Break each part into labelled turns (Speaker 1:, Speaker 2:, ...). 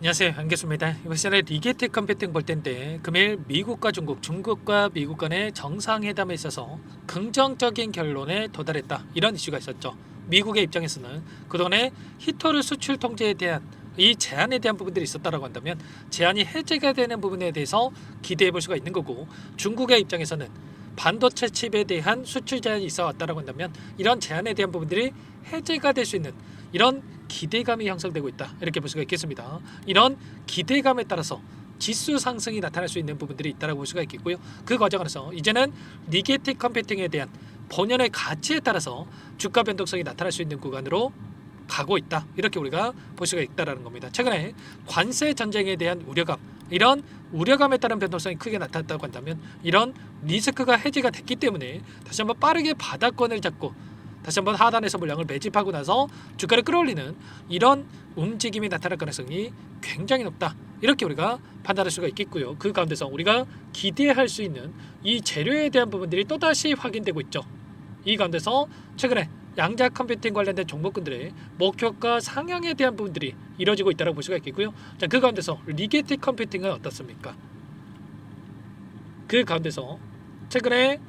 Speaker 1: 안녕하세요, 안겠습니다. 이번 시간에 리게트 컴퓨팅 볼 텐데 금일 미국과 중국, 중국과 미국 간의 정상회담에 있어서 긍정적인 결론에 도달했다, 이런 이슈가 있었죠. 미국의 입장에서는 그동안에 히토르 수출 통제에 대한 이 제한에 대한 부분들이 있었다라고 한다면 제한이 해제가 되는 부분에 대해서 기대해 볼 수가 있는 거고, 중국의 입장에서는 반도체 칩에 대한 수출 제한이 있어 왔다라고 한다면 이런 제한에 대한 부분들이 해제가 될 수 있는 이런 기대감이 형성되고 있다, 이렇게 볼 수가 있겠습니다. 이런 기대감에 따라서 지수 상승이 나타날 수 있는 부분들이 있다고 볼 수가 있겠고요. 그 과정 안에서 이제는 리게틱 컴퓨팅에 대한 본연의 가치에 따라서 주가 변동성이 나타날 수 있는 구간으로 가고 있다, 이렇게 우리가 볼 수가 있다라는 겁니다. 최근에 관세 전쟁에 대한 우려감, 이런 우려감에 따른 변동성이 크게 나타났다고 한다면 이런 리스크가 해지가 됐기 때문에 다시 한번 빠르게 바닥권을 잡고 다시 한번 하단에서 물량을 매집하고 나서 주가를 끌어올리는 이런 움직임이 나타날 가능성이 굉장히 높다, 이렇게 우리가 판단할 수가 있겠고요. 그 가운데서 우리가 기대할 수 있는 이 재료에 대한 부분들이 또다시 확인되고 있죠. 이 가운데서 최근에 양자 컴퓨팅 관련된 종목군들의 목표가 상향에 대한 부분들이 이루어지고 있다고 볼 수가 있겠고요. 자, 그 가운데서 리게틱 컴퓨팅은 어떻습니까? 그 가운데서 최근에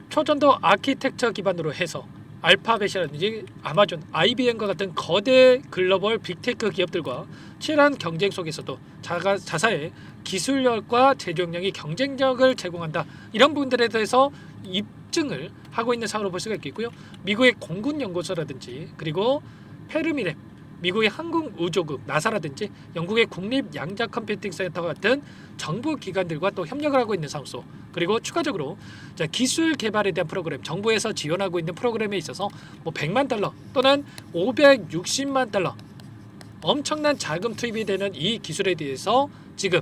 Speaker 1: 초전도 아키텍처 기반으로 해서 알파벳이라든지 아마존, IBM과 같은 거대 글로벌 빅테크 기업들과 치열한 경쟁 속에서도 자사의 기술력과 제조력이 경쟁력을 제공한다, 이런 부분들에 대해서 입증을 하고 있는 상황으로 볼 수가 있겠고요. 미국의 공군연구소라든지 그리고 페르미랩, 미국의 항공우주국 나사라든지 영국의 국립양자컴퓨팅센터 같은 정부 기관들과 또 협력을 하고 있는 상황소, 그리고 추가적으로 기술 개발에 대한 프로그램, 정부에서 지원하고 있는 프로그램에 있어서 뭐 100만 달러 또는 560만 달러 엄청난 자금 투입이 되는 이 기술에 대해서 지금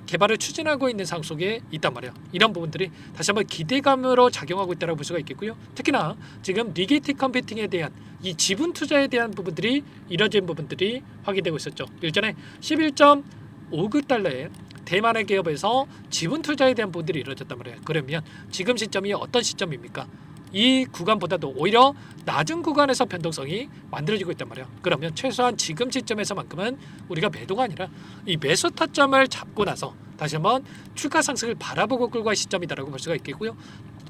Speaker 1: 개발을 추진하고 있는 상황 속에 있단 말이야. 이런 부분들이 다시 한번 기대감으로 작용하고 있다고 볼 수가 있겠고요. 특히나 지금 리게틱 컴퓨팅에 대한 이 지분 투자에 대한 부분들이 이뤄진 부분들이 확인되고 있었죠. 일전에 11.59 달러에 대만의 기업에서 지분 투자에 대한 부분들이 이루어졌단 말이에요. 그러면 지금 시점이 어떤 시점입니까? 이 구간보다도 오히려 낮은 구간에서 변동성이 만들어지고 있단 말이에요. 그러면 최소한 지금 시점에서만큼은 우리가 매도가 아니라 이 매수 타점을 잡고 나서 다시 한번 추가 상승을 바라보고 끌고 갈 시점이다라고 볼 수가 있겠고요.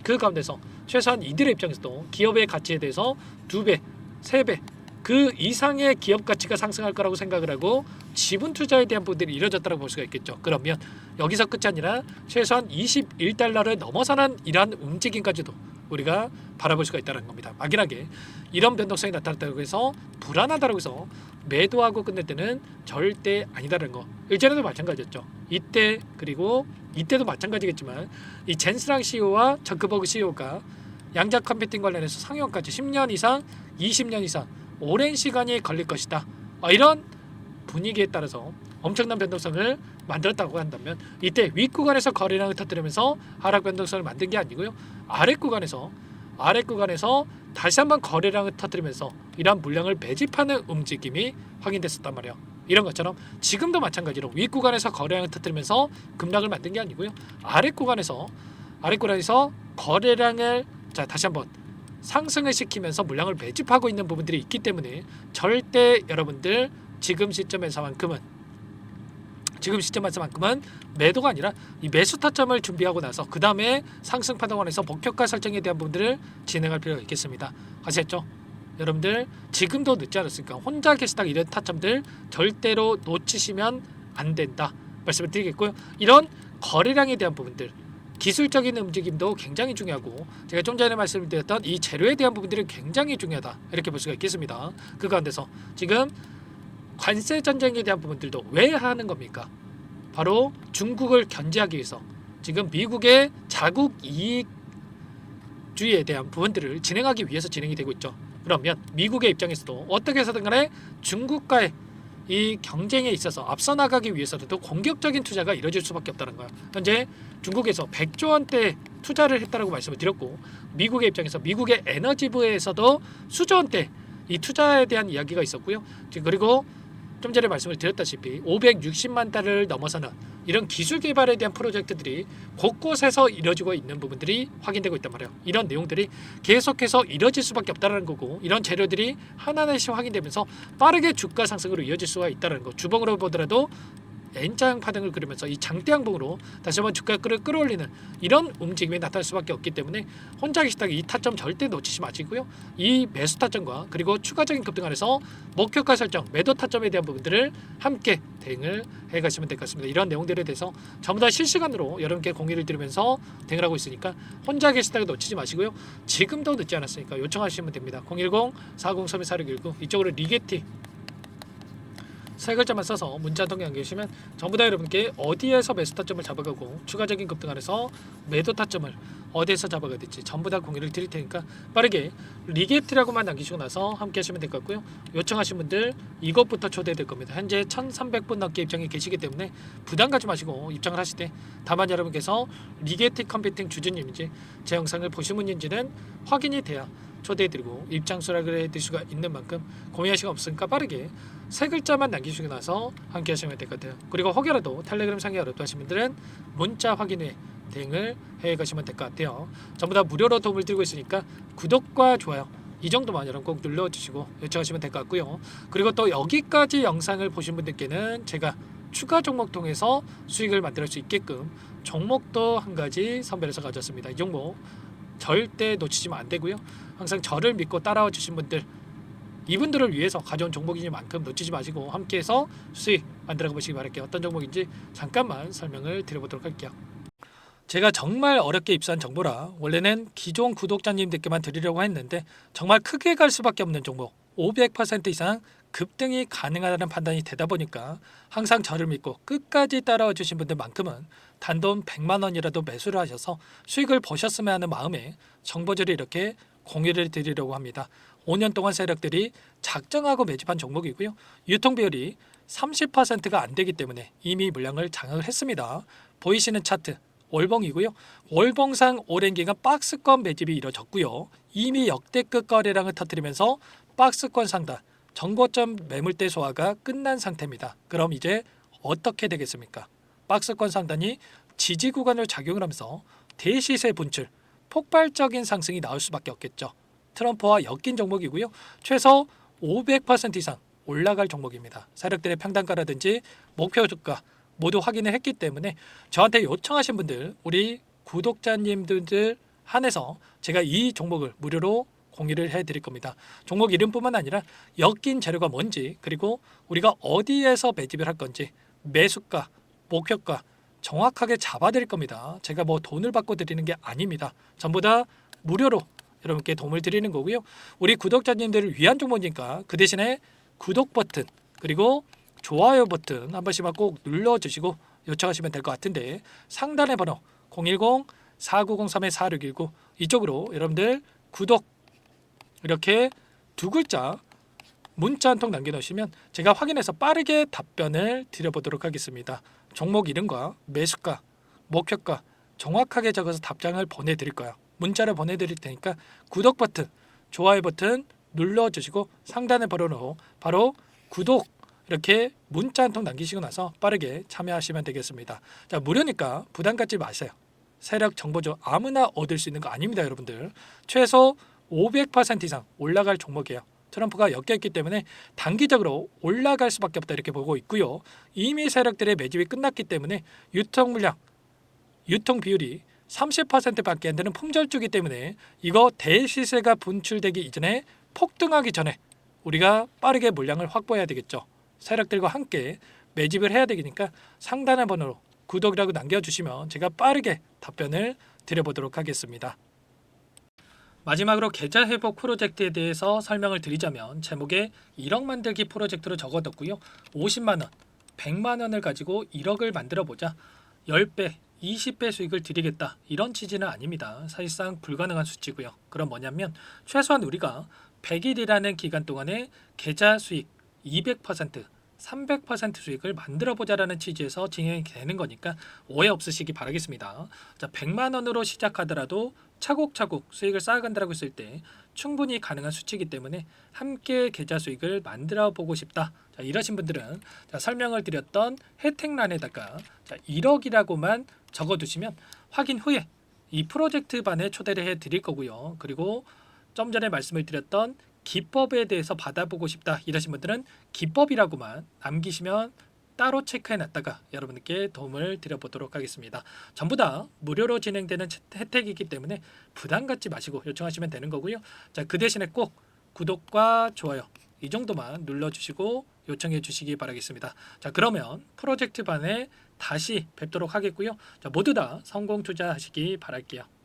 Speaker 1: 그 가운데서 최소한 이들의 입장에서도 기업의 가치에 대해서 2배, 3배 그 이상의 기업 가치가 상승할 거라고 생각을 하고 지분 투자에 대한 부분들이 이루어졌다고 볼 수가 있겠죠. 그러면 여기서 끝이 아니라 최소한 21달러를 넘어서는 이러한 움직임까지도 우리가 바라볼 수가 있다는 겁니다. 막연하게 이런 변동성이 나타났다고 해서 불안하다고 해서 매도하고 끝낼 때는 절대 아니다라는 거. 일전에도 마찬가지였죠. 이때 그리고 이때도 마찬가지겠지만 이 젠스랑 CEO와 저크버그 CEO가 양자 컴퓨팅 관련해서 상용까지 10년 이상, 20년 이상 오랜 시간이 걸릴 것이다, 이런 분위기에 따라서 엄청난 변동성을 만들었다고 한다면 이때 윗구간에서 거래량을 터뜨리면서 하락 변동성을 만든 게 아니고요, 아랫구간에서 다시 한번 거래량을 터뜨리면서 이러한 물량을 매집하는 움직임이 확인됐었단 말이에요. 이런 것처럼 지금도 마찬가지로 윗구간에서 거래량을 터뜨리면서 급락을 만든 게 아니고요, 아랫구간에서 거래량을 다시 한번 상승을 시키면서 물량을 매집하고 있는 부분들이 있기 때문에 절대 여러분들 지금 시점에서만큼은 매도가 아니라 이 매수 타점을 준비하고 나서 그 다음에 상승 파동원에서 목표가 설정에 대한 부분들을 진행할 필요가 있겠습니다. 아시겠죠? 여러분들 지금도 늦지 않았으니까 혼자 계시다가 이런 타점들 절대로 놓치시면 안 된다 말씀을 드리겠고요. 이런 거래량에 대한 부분들, 기술적인 움직임도 굉장히 중요하고 제가 좀 전에 말씀드렸던 이 재료에 대한 부분들이 굉장히 중요하다, 이렇게 볼 수가 있겠습니다. 그 가운데서 지금 관세 전쟁에 대한 부분들도 왜 하는 겁니까? 바로 중국을 견제하기 위해서 지금 미국의 자국 이익주의에 대한 부분들을 진행하기 위해서 진행이 되고 있죠. 그러면 미국의 입장에서도 어떻게 해서든 간에 중국과의 이 경쟁에 있어서 앞서 나가기 위해서도 공격적인 투자가 이루어질 수밖에 없다는 거야. 현재 중국에서 100조 원대 투자를 했다라고 말씀을 드렸고, 미국의 입장에서 미국의 에너지부에서도 수조 원대 이 투자에 대한 이야기가 있었고요. 그리고 좀 전에 말씀을 드렸다시피 560만 달러를 넘어서는 이런 기술 개발에 대한 프로젝트들이 곳곳에서 이뤄지고 있는 부분들이 확인되고 있단 말이에요. 이런 내용들이 계속해서 이뤄질 수밖에 없다는 거고, 이런 재료들이 하나하나씩 확인되면서 빠르게 주가 상승으로 이어질 수가 있다는 거. 주봉으로 보더라도 N자형 파동을 그리면서 이 장대 양봉으로 다시 한번 주가를 끌어올리는 이런 움직임이 나타날 수밖에 없기 때문에 혼자 계시다가 이 타점 절대 놓치지 마시고요. 이 매수 타점과 그리고 추가적인 급등 안에서 목표가 설정, 매도 타점에 대한 부분들을 함께 대응을 해가시면 될 것 같습니다. 이런 내용들에 대해서 전부 다 실시간으로 여러분께 공유를 드리면서 대응을 하고 있으니까 혼자 계시다가 놓치지 마시고요. 지금도 늦지 않았으니까 요청하시면 됩니다. 010-4032-4619 이쪽으로 리게티 세 글자만 써서 문자 통해 남겨주시면 전부 다 여러분께 어디에서 매수 타점을 잡아가고 추가적인 급등 안에서 매도 타점을 어디에서 잡아가야 될지 전부 다 공유를 드릴 테니까 빠르게 리게트라고만 남기시고 나서 함께 하시면 될 것 같고요. 요청하신 분들 이것부터 초대될 겁니다. 현재 1300분 넘게 입장이 계시기 때문에 부담 가지 마시고 입장을 하실 때 다만 여러분께서 리게트 컴퓨팅 주주님인지 제 영상을 보신 분인지는 확인이 돼야 초대해드리고 입장 수락을 해드릴 수가 있는 만큼 고민할 시간 없으니까 빠르게 세 글자만 남기시고 나서 함께 하시면 될 것 같아요. 그리고 혹여라도 텔레그램 상에 어렵다 하신 분들은 문자 확인 후에 대응을 해 가시면 될 것 같아요. 전부 다 무료로 도움을 드리고 있으니까 구독과 좋아요 이 정도만 여러분 꼭 눌러주시고 요청하시면 될 것 같고요. 그리고 또 여기까지 영상을 보신 분들께는 제가 추가 종목 통해서 수익을 만들 수 있게끔 종목도 한 가지 선별해서 가져왔습니다. 이 종목 절대 놓치시면 안 되고요. 항상 저를 믿고 따라와 주신 분들 이분들을 위해서 가져온 종목이니만큼 놓치지 마시고 함께해서 수익 만들어 보시기 바랄게요. 어떤 종목인지 잠깐만 설명을 드려보도록 할게요. 제가 정말 어렵게 입수한 정보라 원래는 기존 구독자님들께만 드리려고 했는데 정말 크게 갈 수밖에 없는 종목 500% 이상 급등이 가능하다는 판단이 되다 보니까 항상 저를 믿고 끝까지 따라와 주신 분들만큼은 단돈 100만 원이라도 매수를 하셔서 수익을 보셨으면 하는 마음에 정보들을 이렇게 공유를 드리려고 합니다. 5년 동안 세력들이 작정하고 매집한 종목이고요. 유통 비율이 30%가 안 되기 때문에 이미 물량을 장악을 했습니다. 보이시는 차트 월봉이고요. 월봉상 오랜 기간 박스권 매집이 이뤄졌고요. 이미 역대급 거래량을 터뜨리면서 박스권 상단 정고점 매물대 소화가 끝난 상태입니다. 그럼 이제 어떻게 되겠습니까? 박스권 상단이 지지 구간을 작용을 하면서 대시세 분출, 폭발적인 상승이 나올 수밖에 없겠죠. 트럼프와 엮인 종목이고요. 최소 500% 이상 올라갈 종목입니다. 세력들의 평단가라든지 목표 주가 모두 확인을 했기 때문에 저한테 요청하신 분들 우리 구독자님들 한해서 제가 이 종목을 무료로 공유를 해드릴 겁니다. 종목 이름뿐만 아니라 엮인 재료가 뭔지 그리고 우리가 어디에서 매집을 할 건지 매수가, 목표가 정확하게 잡아드릴 겁니다. 제가 뭐 돈을 받고 드리는 게 아닙니다. 전부 다 무료로 여러분께 도움을 드리는 거고요. 우리 구독자님들을 위한 종목이니까 그 대신에 구독 버튼 그리고 좋아요 버튼 한 번씩만 꼭 눌러주시고 요청하시면 될 것 같은데 상단의 번호 010-4903-4619 이쪽으로 여러분들 구독 이렇게 두 글자 문자 한 통 남겨놓으시면 제가 확인해서 빠르게 답변을 드려보도록 하겠습니다. 종목 이름과 매수가, 목표가 정확하게 적어서 답장을 보내드릴 거예요. 문자를 보내드릴 테니까 구독 버튼, 좋아요 버튼 눌러주시고 상단의 번호로 바로 구독 이렇게 문자 한 통 남기시고 나서 빠르게 참여하시면 되겠습니다. 자, 무료니까 부담 갖지 마세요. 세력 정보죠. 아무나 얻을 수 있는 거 아닙니다, 여러분들. 최소 500% 이상 올라갈 종목이에요. 트럼프가 엮여있기 때문에 단기적으로 올라갈 수밖에 없다 이렇게 보고 있고요. 이미 세력들의 매집이 끝났기 때문에 유통 물량, 유통 비율이 30%밖에 안 되는 품절주기 때문에 이거 대시세가 분출되기 이전에 폭등하기 전에 우리가 빠르게 물량을 확보해야 되겠죠. 세력들과 함께 매집을 해야 되니까 상단의 번호로 구독이라고 남겨주시면 제가 빠르게 답변을 드려보도록 하겠습니다. 마지막으로 계좌 회복 프로젝트에 대해서 설명을 드리자면 제목에 1억 만들기 프로젝트로 적어뒀고요. 50만 원, 100만 원을 가지고 1억을 만들어 보자. 10배, 20배 수익을 드리겠다. 이런 취지는 아닙니다. 사실상 불가능한 수치고요. 그럼 뭐냐면 최소한 우리가 100일이라는 기간 동안에 계좌 수익 200%, 300% 수익을 만들어 보자라는 취지에서 진행이 되는 거니까 오해 없으시기 바라겠습니다. 자, 100만 원으로 시작하더라도 차곡차곡 수익을 쌓아간다고 했을 때 충분히 가능한 수치이기 때문에 함께 계좌 수익을 만들어 보고 싶다. 자, 이러신 분들은 자, 설명을 드렸던 혜택란에다가 자, 1억이라고만 적어두시면 확인 후에 이 프로젝트 반에 초대를 해 드릴 거고요. 그리고 좀 전에 말씀을 드렸던 기법에 대해서 받아보고 싶다 이러신 분들은 기법이라고만 남기시면 따로 체크해 놨다가 여러분께 도움을 드려보도록 하겠습니다. 전부 다 무료로 진행되는 혜택이기 때문에 부담 갖지 마시고 요청하시면 되는 거고요. 자, 그 대신에 꼭 구독과 좋아요 이 정도만 눌러주시고 요청해 주시기 바라겠습니다. 자, 그러면 프로젝트 반에 다시 뵙도록 하겠고요. 자, 모두 다 성공 투자하시기 바랄게요.